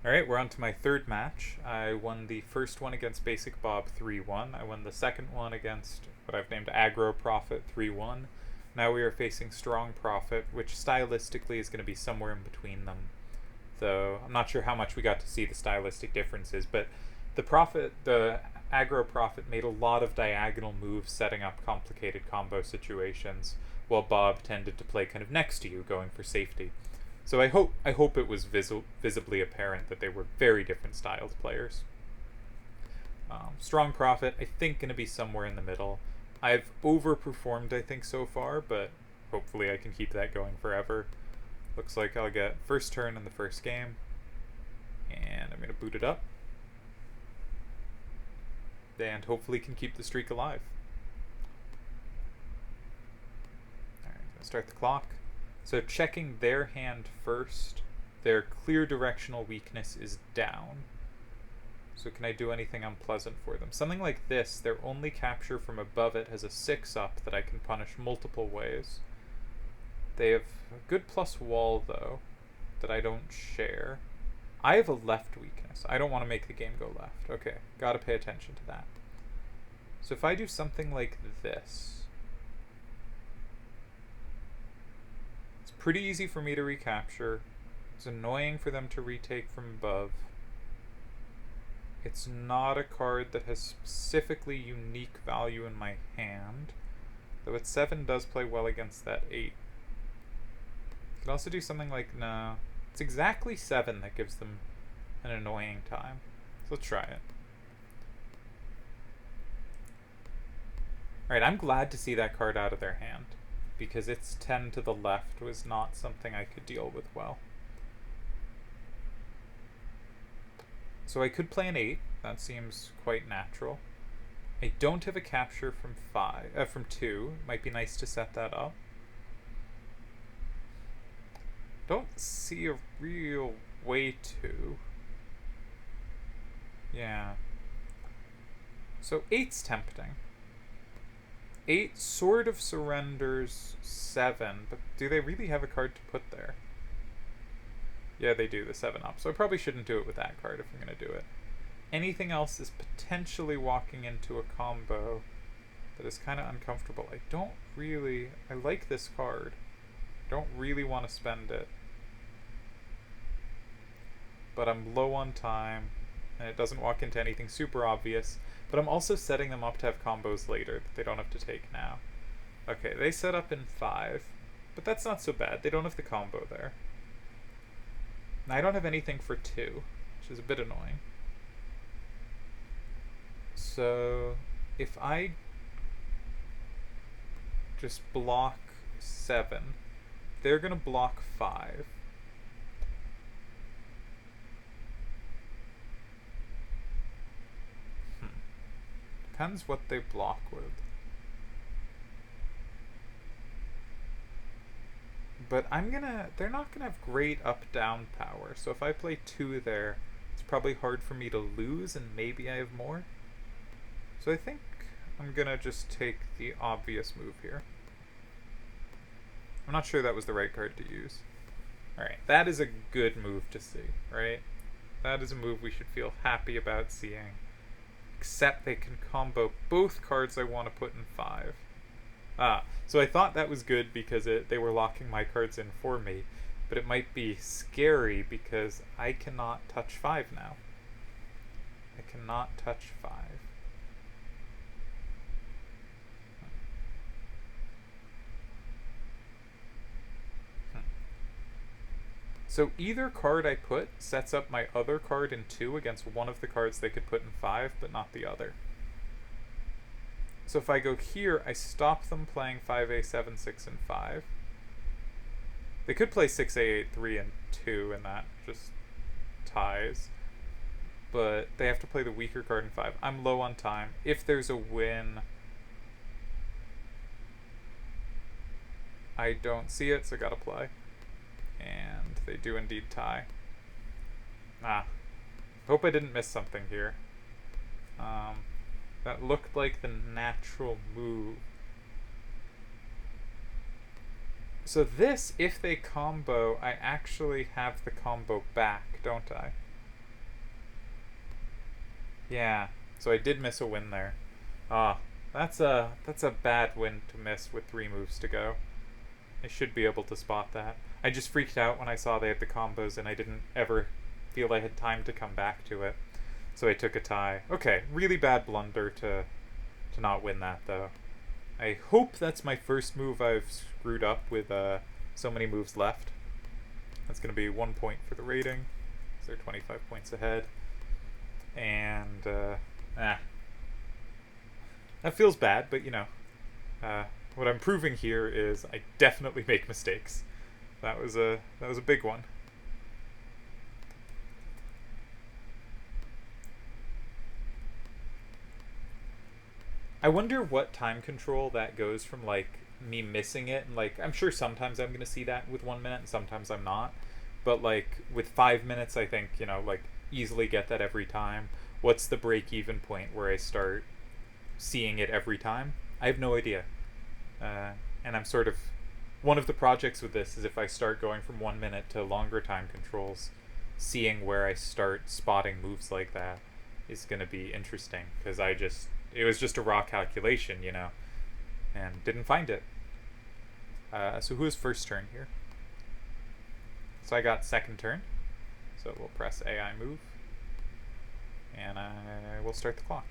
Alright, we're on to my third match. I won the first one against Basic Bob 3-1. I won the second one against what I've named Aggro Profit 3-1. Now we are facing Strong Profit, which stylistically is going to be somewhere in between them. Though I'm not sure how much we got to see the stylistic differences, but the Aggro Profit made a lot of diagonal moves setting up complicated combo situations, while Bob tended to play kind of next to you, going for safety. So I hope it was visibly apparent that they were very different styled players. Strong Profit, I think, going to be somewhere in the middle. I've overperformed, I think, so far, but hopefully I can keep that going forever. Looks like I'll get first turn in the first game, and I'm going to boot it up, and hopefully can keep the streak alive. Alright, going to start the clock. So checking their hand first, their clear directional weakness is down. So can I do anything unpleasant for them? Something like this, their only capture from above it has a 6-up that I can punish multiple ways. They have a good plus wall, though, that I don't share. I have a left weakness. I don't want to make the game go left. Okay, gotta pay attention to that. So if I do something like this, pretty easy for me to recapture. It's annoying for them to retake from above. It's not a card that has specifically unique value in my hand, though its 7 does play well against that 8. You could also do something like, no, it's exactly 7 that gives them an annoying time. So let's try it. Alright, I'm glad to see that card out of their hand, because its 10 to the left was not something I could deal with well. So I could play an 8. That seems quite natural. I don't have a capture from 2. Might be nice to set that up. Don't see a real way to. Yeah. So 8's tempting. 8 sort of surrenders 7, but do they really have a card to put there? Yeah, they do, the 7-up, so I probably shouldn't do it with that card if I'm going to do it. Anything else is potentially walking into a combo that is kind of uncomfortable. I like this card. I don't really want to spend it. But I'm low on time, and it doesn't walk into anything super obvious. But I'm also setting them up to have combos later that they don't have to take now. Okay, they set up in 5, but that's not so bad. They don't have the combo there. And I don't have anything for 2, which is a bit annoying. So if I just block 7, they're going to block 5. Depends what they block with. But they're not gonna have great up-down power. So if I play 2 there, it's probably hard for me to lose, and maybe I have more. So I think I'm gonna just take the obvious move here. I'm not sure that was the right card to use. Alright, that is a good move to see, right? That is a move we should feel happy about seeing. Except they can combo both cards I want to put in 5. So I thought that was good because they were locking my cards in for me, but it might be scary because I cannot touch 5 now. I cannot touch 5. So either card I put sets up my other card in 2 against one of the cards they could put in 5, but not the other. So if I go here, I stop them playing 5A7, 6, and 5. They could play 6A8, 3, and 2, and that just ties. But they have to play the weaker card in 5. I'm low on time. If there's a win, I don't see it, so I gotta play. And they do indeed tie. Hope I didn't miss something here. That looked like the natural move. So this, if they combo, I actually have the combo back, don't I? Yeah, so I did miss a win there. Ah, that's a bad win to miss with 3 moves to go. I should be able to spot that. I just freaked out when I saw they had the combos and I didn't ever feel I had time to come back to it. So I took a tie. Okay, really bad blunder to not win that though. I hope that's my first move I've screwed up with so many moves left. That's going to be 1 point for the rating. So they're 25 points ahead. And, that feels bad, but you know, what I'm proving here is I definitely make mistakes. That was a big one. I wonder what time control that goes from, like, me missing it, and like I'm sure sometimes I'm gonna see that with 1 minute and sometimes I'm not. But like with 5 minutes I think, you know, like easily get that every time. What's the break even point where I start seeing it every time? I have no idea. And I'm sort of one of the projects with this is if I start going from 1 minute to longer time controls, seeing where I start spotting moves like that is going to be interesting because it was just a raw calculation, you know, and didn't find it. So who is first turn here? So I got second turn. So we'll press AI move. And I will start the clock.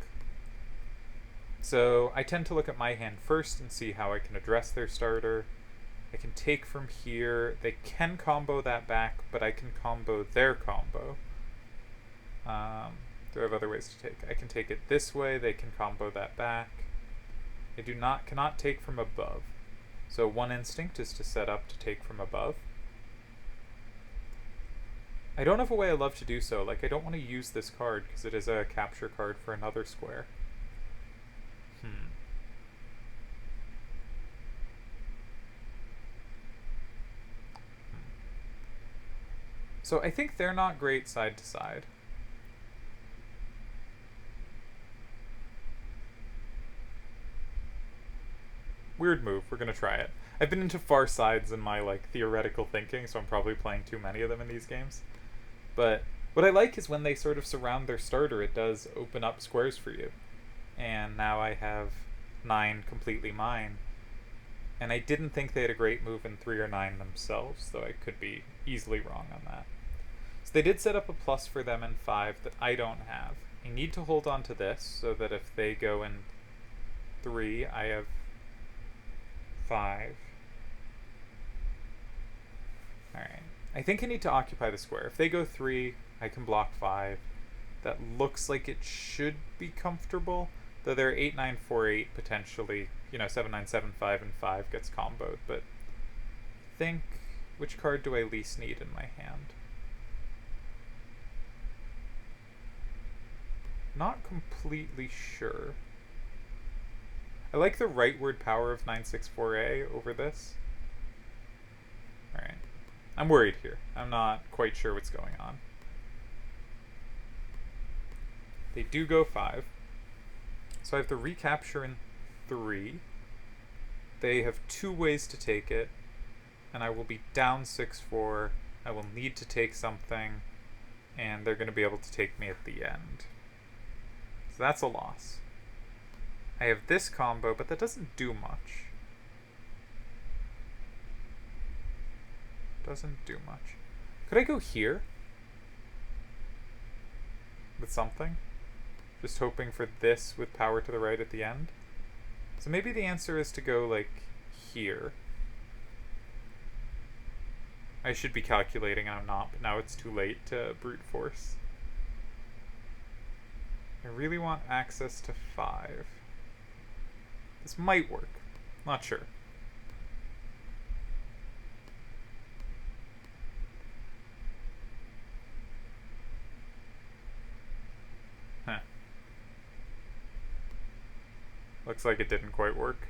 So I tend to look at my hand first and see how I can address their starter. I can take from here. They can combo that back, but I can combo their combo. Do I have other ways to take? I can take it this way. They can combo that back. I cannot take from above. So one instinct is to set up to take from above. I don't have a way I love to do so. Like, I don't want to use this card because it is a capture card for another square. So I think they're not great side to side. Weird move. We're going to try it. I've been into far sides in my, like, theoretical thinking, so I'm probably playing too many of them in these games. But what I like is when they sort of surround their starter, it does open up squares for you. And now I have 9 completely mine. And I didn't think they had a great move in 3 or 9 themselves, though I could be easily wrong on that. So they did set up a plus for them in 5 that I don't have. I need to hold on to this so that if they go in 3, I have 5. Alright. I think I need to occupy the square. If they go 3, I can block 5. That looks like it should be comfortable, though they're 8, 9, 4, 8 potentially. You know, 7, 9, 7, 5, and 5 gets comboed, but I think, which card do I least need in my hand? Not completely sure. I like the rightward power of 964A over this. Alright. I'm worried here. I'm not quite sure what's going on. They do go 5. So I have the recapture in 3. They have 2 ways to take it. And I will be down 6-4. I will need to take something. And they're going to be able to take me at the end. So that's a loss. I have this combo, but that doesn't do much. Doesn't do much. Could I go here? With something? Just hoping for this with power to the right at the end? So maybe the answer is to go, like, here. I should be calculating and I'm not, but now it's too late to brute force. I really want access to 5. This might work. Not sure. Huh. Looks like it didn't quite work.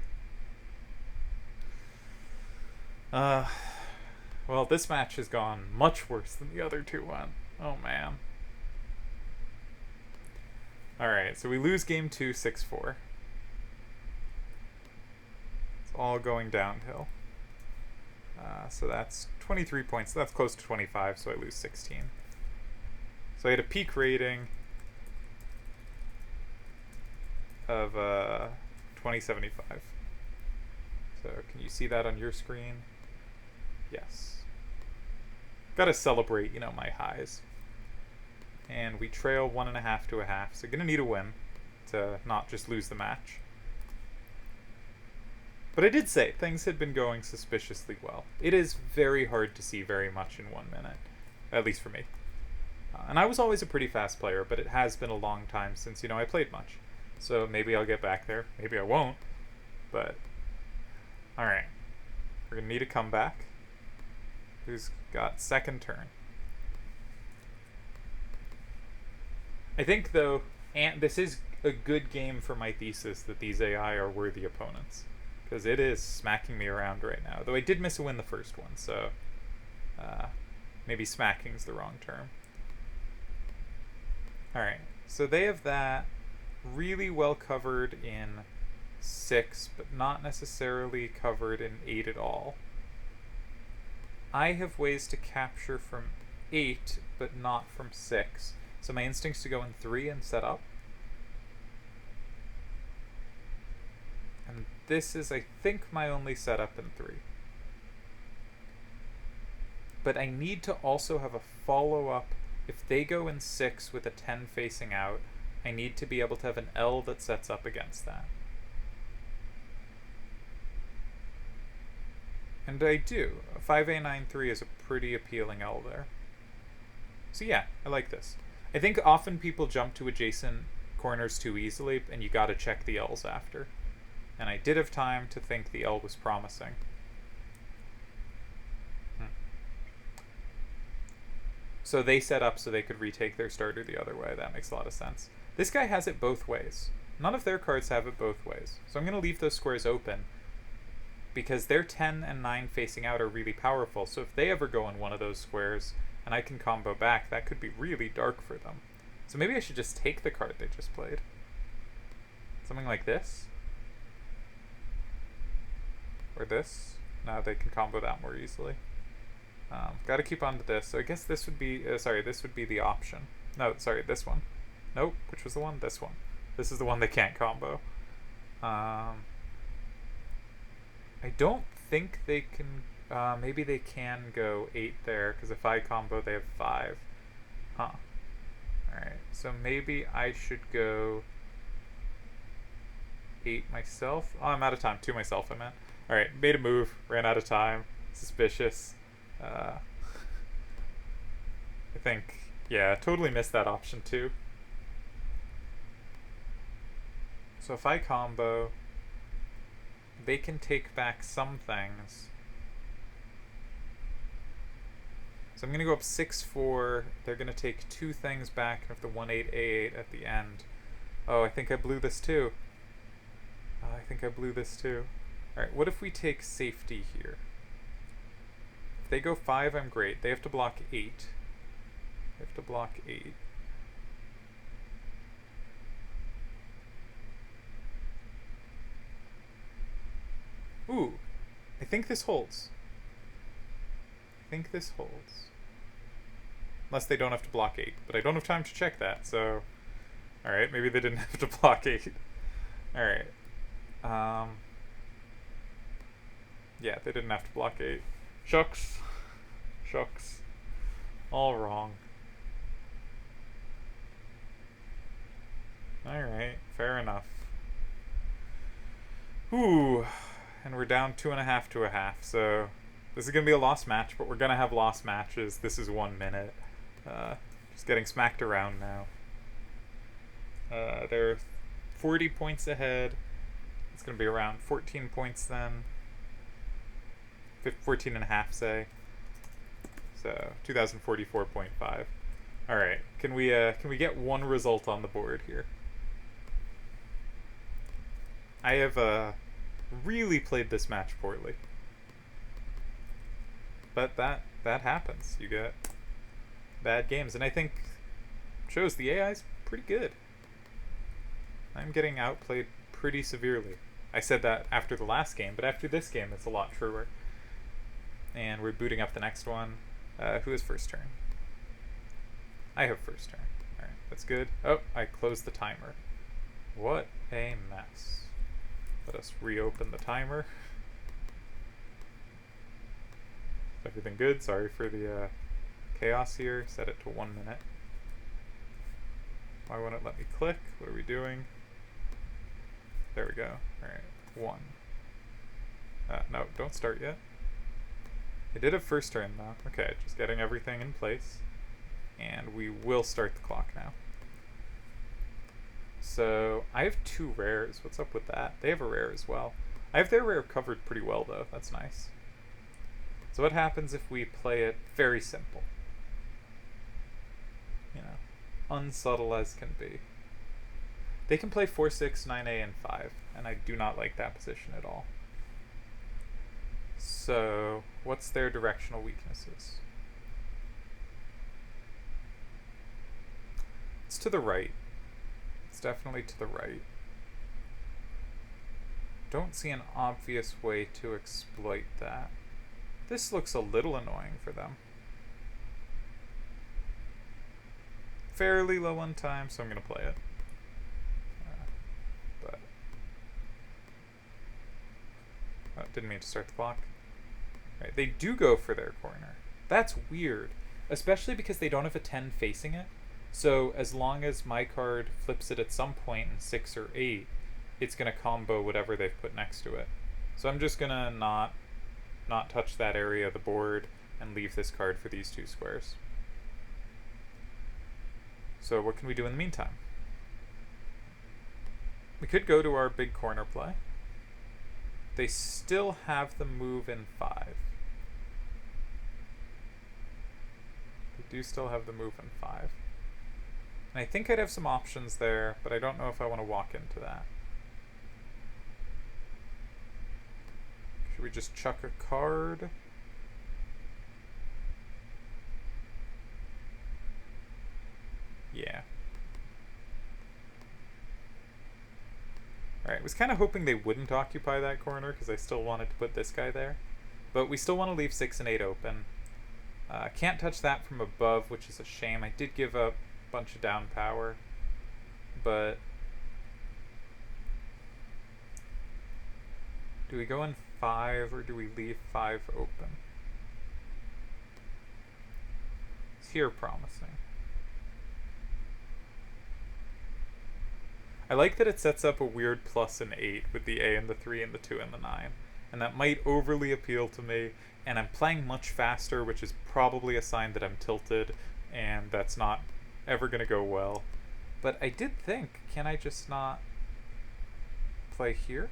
Well, this match has gone much worse than the other 2 went. Oh, man. Alright, so we lose game 2, 6-4. It's all going downhill. So that's 23 points. That's close to 25, so I lose 16. So I had a peak rating. of 2075. So can you see that on your screen? Yes. Gotta celebrate, you know, my highs. And we trail 1.5 to a half, so gonna need a win to not just lose the match. But I did say things had been going suspiciously well. It is very hard to see very much in 1 minute, at least for me. And I was always a pretty fast player, but it has been a long time since, you know, I played much. So maybe I'll get back there. Maybe I won't. But, alright. We're going to need a comeback. Who's got second turn? I think, though, and this is a good game for my thesis that these AI are worthy opponents. Because it is smacking me around right now. Though I did miss a win the first one, so maybe smacking's the wrong term. Alright, so they have that really well covered in 6, but not necessarily covered in 8 at all. I have ways to capture from 8, but not from 6. So my instinct's to go in 3 and set up. And this is, I think, my only setup in 3. But I need to also have a follow-up. If they go in 6 with a 10 facing out, I need to be able to have an L that sets up against that. And I do. A 5A93 is a pretty appealing L there. So yeah, I like this. I think often people jump to adjacent corners too easily, and you gotta check the L's after. And I did have time to think the L was promising. So they set up so they could retake their starter the other way. That makes a lot of sense. This guy has it both ways. None of their cards have it both ways. So I'm going to leave those squares open because their 10 and 9 facing out are really powerful. So if they ever go in one of those squares and I can combo back, that could be really dark for them. So maybe I should just take the card they just played. Something like this. Or this. Now they can combo that more easily. Got to keep on to this. So I guess this would be, this would be the option. No, sorry, this one. Nope, which was the one? This one. This is the one they can't combo. I don't think they can, maybe they can go 8 there, because if I combo, they have 5. Huh. Alright, so maybe I should go 8 myself. Oh, I'm out of time. 2 myself, I meant. Alright, made a move, ran out of time. Suspicious. I think, yeah, totally missed that option too. So if I combo, they can take back some things. So I'm going to go up 6-4. They're going to take 2 things back and have the 1-8-A8 at the end. Oh, I think I blew this too. Alright, what if we take safety here? If they go 5, I'm great. They have to block 8. Ooh, I think this holds. Unless they don't have to block 8. But I don't have time to check that, so... Alright, maybe they didn't have to block 8. Alright. Yeah, they didn't have to block 8. Shucks. All wrong. Alright, fair enough. Ooh, and we're down 2.5 to a half, so this is going to be a lost match, but we're going to have lost matches. This is 1 minute. Just getting smacked around now. They're 40 points ahead. It's going to be around 14 points then. 14 and a half, say. So 2044.5. All right, can we get one result on the board here? I have really played this match poorly, but that happens. You get bad games, and I think shows the AI's pretty good. I'm getting outplayed pretty severely. I said that after the last game, but after this game, it's a lot truer. And we're booting up the next one. Who has first turn? I have first turn. Alright, that's good. Oh, I closed the timer. What a mess. Let us reopen the timer. Is everything good? Sorry for the chaos here. Set it to 1 minute. Why won't it let me click? What are we doing? There we go. Alright, 1. No, don't start yet. I did have first turn though. Okay, just getting everything in place. And we will start the clock now. So, I have 2 rares. What's up with that? They have a rare as well. I have their rare covered pretty well though. That's nice. So what happens if we play it very simple? You know, unsubtle as can be. They can play 4, 6, 9A, and 5, and I do not like that position at all. So, what's their directional weaknesses? It's to the right. It's definitely to the right. Don't see an obvious way to exploit that. This looks a little annoying for them. Fairly low on time, so I'm going to play it. Didn't mean to start the clock. Right, they do go for their corner. That's weird. Especially because they don't have a 10 facing it. So as long as my card flips it at some point in 6 or 8, it's going to combo whatever they've put next to it. So I'm just going to not touch that area of the board and leave this card for these 2 squares. So what can we do in the meantime? We could go to our big corner play. They still have the move in 5. They do still have the move in 5. And I think I'd have some options there, but I don't know if I want to walk into that. Should we just chuck a card? Yeah. Alright, I was kind of hoping they wouldn't occupy that corner because I still wanted to put this guy there. But we still want to leave 6 and 8 open. Can't touch that from above, which is a shame. I did give up a bunch of down power. But do we go in 5 or do we leave 5 open? It's here promising. I like that it sets up a weird plus and 8 with the A and the 3 and the 2 and the 9. And that might overly appeal to me, and I'm playing much faster, which is probably a sign that I'm tilted, and that's not ever going to go well. But I did think, can I just not play here?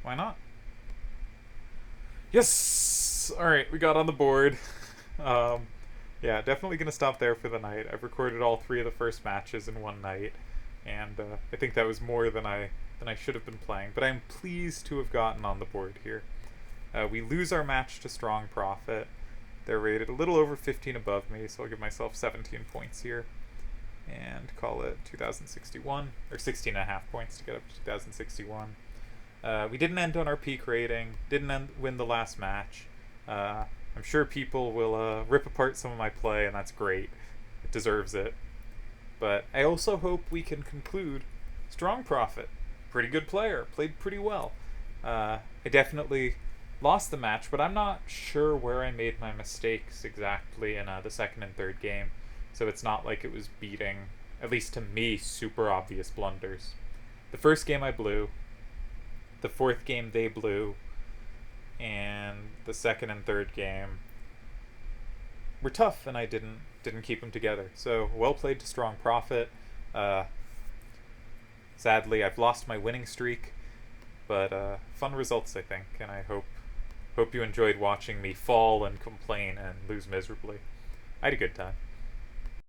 Why not? Yes! Alright, we got on the board. Yeah, definitely going to stop there for the night. I've recorded all 3 of the first matches in one night, and I think that was more than I should have been playing. But I'm pleased to have gotten on the board here. We lose our match to Strong Profit. They're rated a little over 15 above me, so I'll give myself 17 points here. And call it 2061, or 16.5 points to get up to 2061. We didn't end on our peak rating, didn't win the last match. I'm sure people will rip apart some of my play, and that's great. It deserves it. But I also hope we can conclude Strong Profit. Pretty good player. Played pretty well. I definitely lost the match, but I'm not sure where I made my mistakes exactly in the second and third game. So it's not like it was beating, at least to me, super obvious blunders. The first game I blew. The fourth game they blew. And the second and third game were tough, and I didn't keep them together. So well played to Strong Profit. Sadly, I've lost my winning streak, but fun results, I think, and I hope you enjoyed watching me fall and complain and lose miserably. I had a good time.